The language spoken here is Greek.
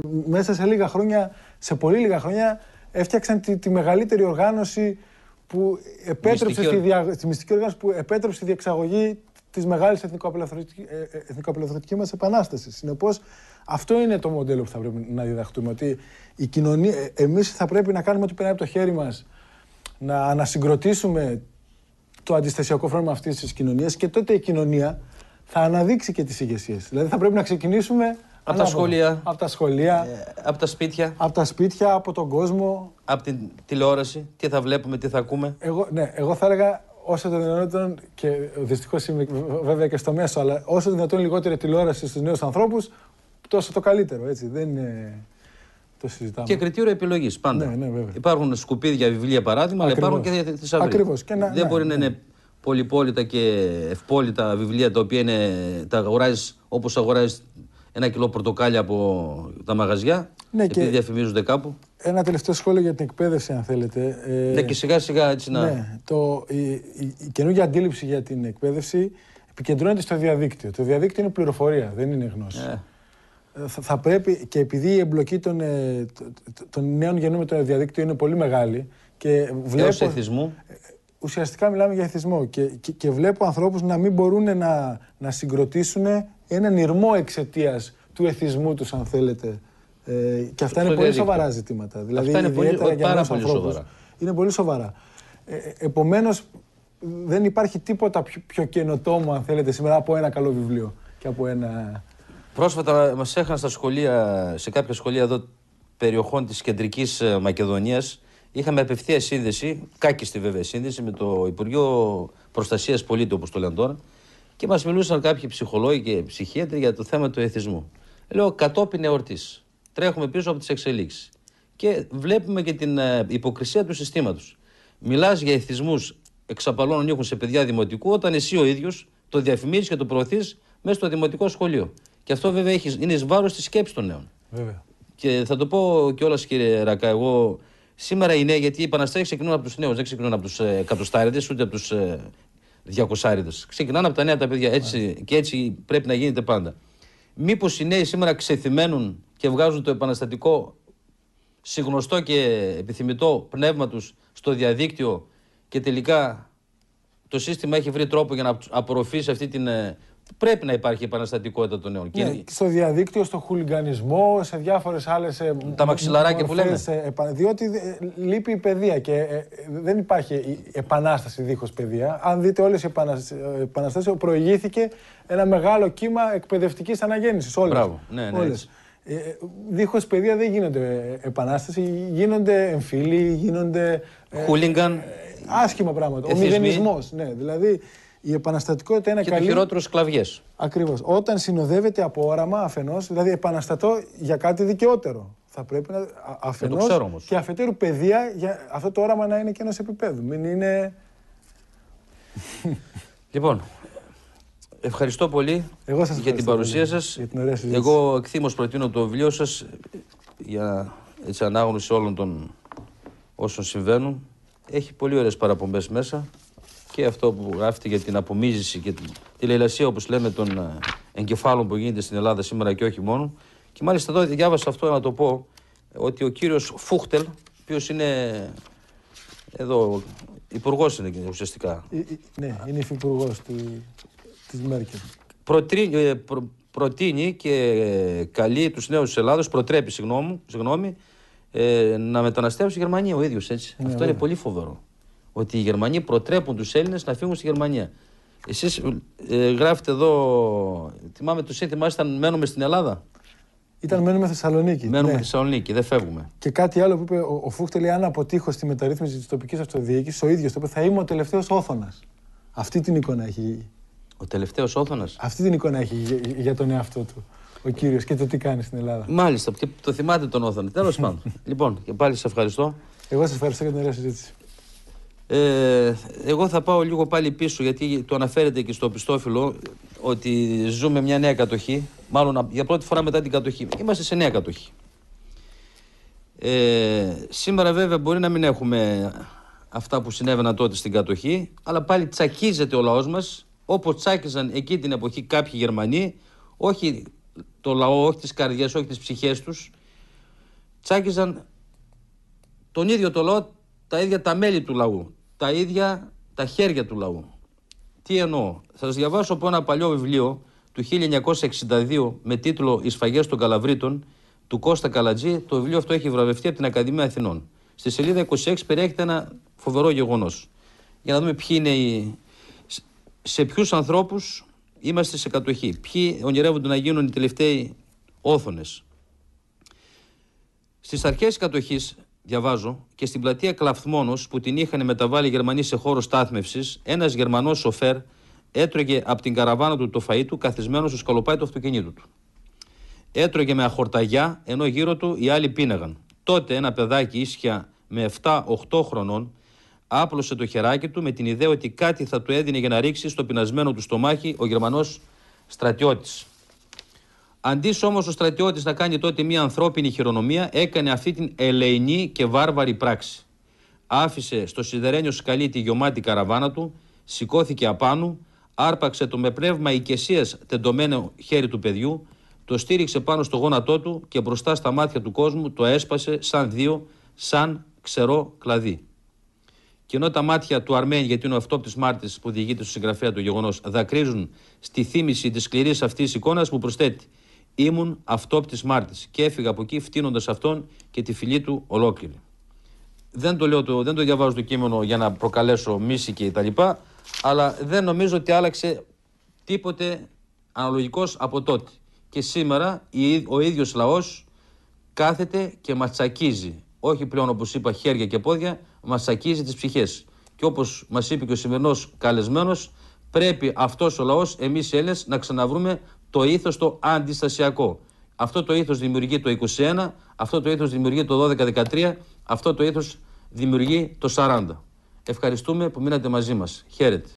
μέσα σε λίγα χρόνια, σε πολύ λίγα χρόνια, έφτιαξαν τη μεγαλύτερη οργάνωση που επέτρεψε τη μυστική οργάνωση που επέτρεψε τη διεξαγωγή της μεγάλης εθνικοαπελευθερωτικής μας επανάστασης. Συνεπώς, αυτό είναι το μοντέλο που θα πρέπει να διδαχτούμε. Ότι η κοινωνία, εμείς θα πρέπει να κάνουμε ό,τι περνάει από το χέρι μας, να ανασυγκροτήσουμε το αντιστασιακό φρόνημα αυτής της κοινωνίας και τότε η κοινωνία θα αναδείξει και τις ηγεσίες. Δηλαδή θα πρέπει να ξεκινήσουμε από τα σχολεία, από τα σχολεία, από τα σπίτια, από τον κόσμο, από την τηλεόραση. Τι θα βλέπουμε, τι θα ακούμε. Εγώ θα έλεγα όσο το δυνατόν, και δυστυχώς είμαι βέβαια και στο μέσο, αλλά όσο το δυνατόν λιγότερη τηλεόραση στους νέους ανθρώπους, τόσο το καλύτερο. Έτσι. Δεν είναι. Το συζητάμε. Και κριτήριο επιλογής πάντα. Ναι, υπάρχουν σκουπίδια βιβλία παράδειγμα, αλλά υπάρχουν και θησαυροί. Ακριβώς. Δεν μπορεί να είναι πολυπόλητα και ευπόλητα βιβλία τα οποία τα αγοράζεις όπως αγοράζεις 1 κιλό πορτοκάλια από τα μαγαζιά, επειδή διαφημίζονται κάπου. Ένα τελευταίο σχόλιο για την εκπαίδευση, αν θέλετε. Ναι, και σιγά σιγά έτσι να. Ναι, η καινούργια αντίληψη για την εκπαίδευση επικεντρώνεται στο διαδίκτυο. Το διαδίκτυο είναι πληροφορία, δεν είναι γνώση. Θα πρέπει, και επειδή η εμπλοκή των νέων γεννών με το διαδίκτυο είναι πολύ μεγάλη. Και βλέπω. Εθισμού. Ουσιαστικά μιλάμε για εθισμό. Και βλέπω ανθρώπους να μην μπορούν να συγκροτήσουν έναν ηρμό εξαιτίας του εθισμού τους, αν θέλετε. Και αυτά είναι πολύ σοβαρά ζητήματα. Δηλαδή, αυτά είναι πάρα πολύ σοβαρά. Είναι πολύ σοβαρά. Επομένως, δεν υπάρχει τίποτα πιο καινοτόμο, αν θέλετε, σήμερα από ένα καλό βιβλίο και από ένα. Πρόσφατα μας έχαναν στα σχολεία, σε κάποια σχολεία εδώ περιοχών της κεντρικής Μακεδονίας, είχαμε απευθεία σύνδεση, κάκιστη βέβαια σύνδεση, με το Υπουργείο Προστασίας Πολίτη, όπως το λένε τώρα, και μας μιλούσαν κάποιοι ψυχολόγοι και ψυχίατροι για το θέμα του εθισμού. Λέω, κατόπιν εορτής, τρέχουμε πίσω από τις εξελίξεις και βλέπουμε και την υποκρισία του συστήματος. Μιλάς για εθισμούς εξαπαλώνων ήχων σε παιδιά δημοτικού, όταν εσύ ο ίδιος το διαφημίζεις και το προωθείς μέσα στο δημοτικό σχολείο. Και αυτό βέβαια είναι εις βάρος της σκέψης των νέων. Βέβαια. Και θα το πω κιόλας, κύριε Ρακά, εγώ σήμερα οι νέοι, γιατί οι επαναστάτες ξεκινούν από τους νέους, δεν ξεκινούν από τους εκατοστάριδες ούτε από τους 200άριδες. Ξεκινάνε από τα νέα τα παιδιά. Έτσι, και έτσι πρέπει να γίνεται πάντα. Μήπως οι νέοι σήμερα ξεθυμένουν και βγάζουν το επαναστατικό συγνωστό και επιθυμητό πνεύμα τους στο διαδίκτυο και τελικά το σύστημα έχει βρει τρόπο για να απορροφήσει αυτή την. Πρέπει να υπάρχει επαναστατικότητα των νέων. Ναι, στο διαδίκτυο, στο χουλιγανισμό, σε διάφορες άλλες. Τα μαξιλαράκια που λέμε. Διότι λείπει η παιδεία και δεν υπάρχει επανάσταση δίχως παιδεία. Αν δείτε όλες οι επαναστάσεις, προηγήθηκε ένα μεγάλο κύμα εκπαιδευτικής αναγέννησης. Όλες. Μπράβο. Ναι, όλες. Δίχως παιδεία δεν γίνονται επανάσταση, γίνονται εμφύλοι, γίνονται. Χούλιγκαν. Άσχημα πράγματα. Ο μηδενισμός. Ναι, δηλαδή. Η επαναστατικότητα είναι και καλή. Και το χειρότερο σκλαβιές. Ακριβώς. Όταν συνοδεύεται από όραμα αφενός, δηλαδή επαναστατώ για κάτι δικαιότερο. Θα πρέπει να αφενός και αφετέρου παιδεία για αυτό το όραμα να είναι και ενός επίπεδου. Μην είναι. Λοιπόν, ευχαριστώ πολύ για την παρουσία σας. Εγώ εκθήμως προτείνω το βιβλίο σας για ανάγνωση όλων των όσων συμβαίνουν. Έχει πολύ ωραίες παραπομπές μέσα. Και αυτό που γράφεται για την απομίζηση και τη λαιλασία, όπως λέμε, των εγκεφάλων που γίνεται στην Ελλάδα σήμερα και όχι μόνο. Και μάλιστα εδώ διάβασα αυτό να το πω, ότι ο κύριος Φούχτελ, ο οποίος είναι εδώ, υπουργός είναι ουσιαστικά. Ναι, είναι υφυπουργός της Μέρκελ. Προτείνει και καλεί τους νέους της Ελλάδος, προτρέπει, συγγνώμη, να μεταναστεύουν στη Γερμανία ο ίδιος, έτσι. Ναι, αυτό είναι πολύ φοβερό. Ότι οι Γερμανοί προτρέπουν τους Έλληνες να φύγουν στη Γερμανία. Εσείς γράφετε εδώ, θυμάμαι το σύνθημά ήταν «Μένουμε στην Ελλάδα». Ήταν «Μένουμε Θεσσαλονίκη». Μένουμε στη Θεσσαλονίκη, δεν φεύγουμε. Και κάτι άλλο που είπε ο Φούχτελ, αν αποτύχω στη μεταρρύθμιση της τοπικής αυτοδιοίκησης, ο ίδιος το είπε, θα είμαι ο τελευταίος Όθωνας. Αυτή την εικόνα έχει. Ο τελευταίος Όθωνας. Αυτή την εικόνα έχει για τον εαυτό του ο κύριος και το τι κάνει στην Ελλάδα. Μάλιστα, και το θυμάται τον Όθωνα. Τέλος πάντων. Λοιπόν, και πάλι σας ευχαριστώ. Εγώ σας ευχαριστώ για την ωραία συζήτηση. Εγώ θα πάω λίγο πάλι πίσω, γιατί το αναφέρεται και στο πιστόφυλλο ότι ζούμε μια νέα κατοχή. Μάλλον για πρώτη φορά μετά την κατοχή. Είμαστε σε νέα κατοχή. Σήμερα βέβαια μπορεί να μην έχουμε αυτά που συνέβαιναν τότε στην κατοχή, αλλά πάλι τσακίζεται ο λαός μας, όπως τσάκιζαν εκεί την εποχή κάποιοι Γερμανοί, όχι το λαό, όχι τις καρδιές, όχι τις ψυχές τους, τσάκιζαν τον ίδιο το λαό, τα ίδια τα μέλη του λαού, τα ίδια τα χέρια του λαού. Τι εννοώ? Θα σας διαβάσω από ένα παλιό βιβλίο του 1962 με τίτλο «Οι σφαγές των Καλαβρίτων» του Κώστα Καλατζή. Το βιβλίο αυτό έχει βραβευτεί από την Ακαδημία Αθηνών. Στη σελίδα 26 περιέχεται ένα φοβερό γεγονός. Για να δούμε σε ποιους ανθρώπους είμαστε σε κατοχή. Ποιοι ονειρεύονται να γίνουν οι τελευταίοι Όθωνες. Στις αρχές της κατοχής, διαβάζω, και στην πλατεία Κλαφθμόνος που την είχαν μεταβάλει οι Γερμανοί σε χώρο στάθμευσης, ένας Γερμανός σοφέρ έτρωγε από την καραβάνα του το φαΐ του καθισμένος στο σκαλοπάτι του αυτοκινήτου του. Έτρωγε με αχορταγιά, ενώ γύρω του οι άλλοι πίναγαν. Τότε ένα παιδάκι ίσια με 7-8 χρονών άπλωσε το χεράκι του με την ιδέα ότι κάτι θα του έδινε για να ρίξει στο πεινασμένο του στομάχι ο Γερμανός στρατιώτης. Αντί όμως ο στρατιώτης να κάνει τότε μια ανθρώπινη χειρονομία, έκανε αυτή την ελεηνή και βάρβαρη πράξη. Άφησε στο σιδερένιο σκαλί τη γιωμάτη καραβάνα του, σηκώθηκε απάνω, άρπαξε το με πνεύμα οικεσίας τεντωμένο χέρι του παιδιού, το στήριξε πάνω στο γόνατό του και μπροστά στα μάτια του κόσμου το έσπασε σαν ξερό κλαδί. Και ενώ τα μάτια του Αρμένη, γιατί είναι ο αυτόπτης μάρτυρας που διηγείται στο συγγραφέα το γεγονός, δακρύζουν στη θύμηση της σκληρής αυτής εικόνας, μου προσθέτει: ήμουν αυτόπτης μάρτυρας και έφυγα από εκεί φτύνοντας αυτόν και τη φυλή του ολόκληρη. Δεν το διαβάζω το κείμενο για να προκαλέσω μίση και τα λοιπά, αλλά δεν νομίζω ότι άλλαξε τίποτε αναλογικός από τότε. Και σήμερα ο ίδιος λαός κάθεται και μας τσακίζει. Όχι πλέον, όπως είπα, χέρια και πόδια, μας τσακίζει τις ψυχές. Και όπως μας είπε και ο σημερινός καλεσμένος, πρέπει αυτός ο λαός, εμείς οι Έλληνες, να ξαναβρούμε το ήθος το αντιστασιακό. Αυτό το ήθος δημιουργεί το 21, αυτό το ήθος δημιουργεί το 12-13, αυτό το ήθος δημιουργεί το 40. Ευχαριστούμε που μείνατε μαζί μας. Χαίρετε.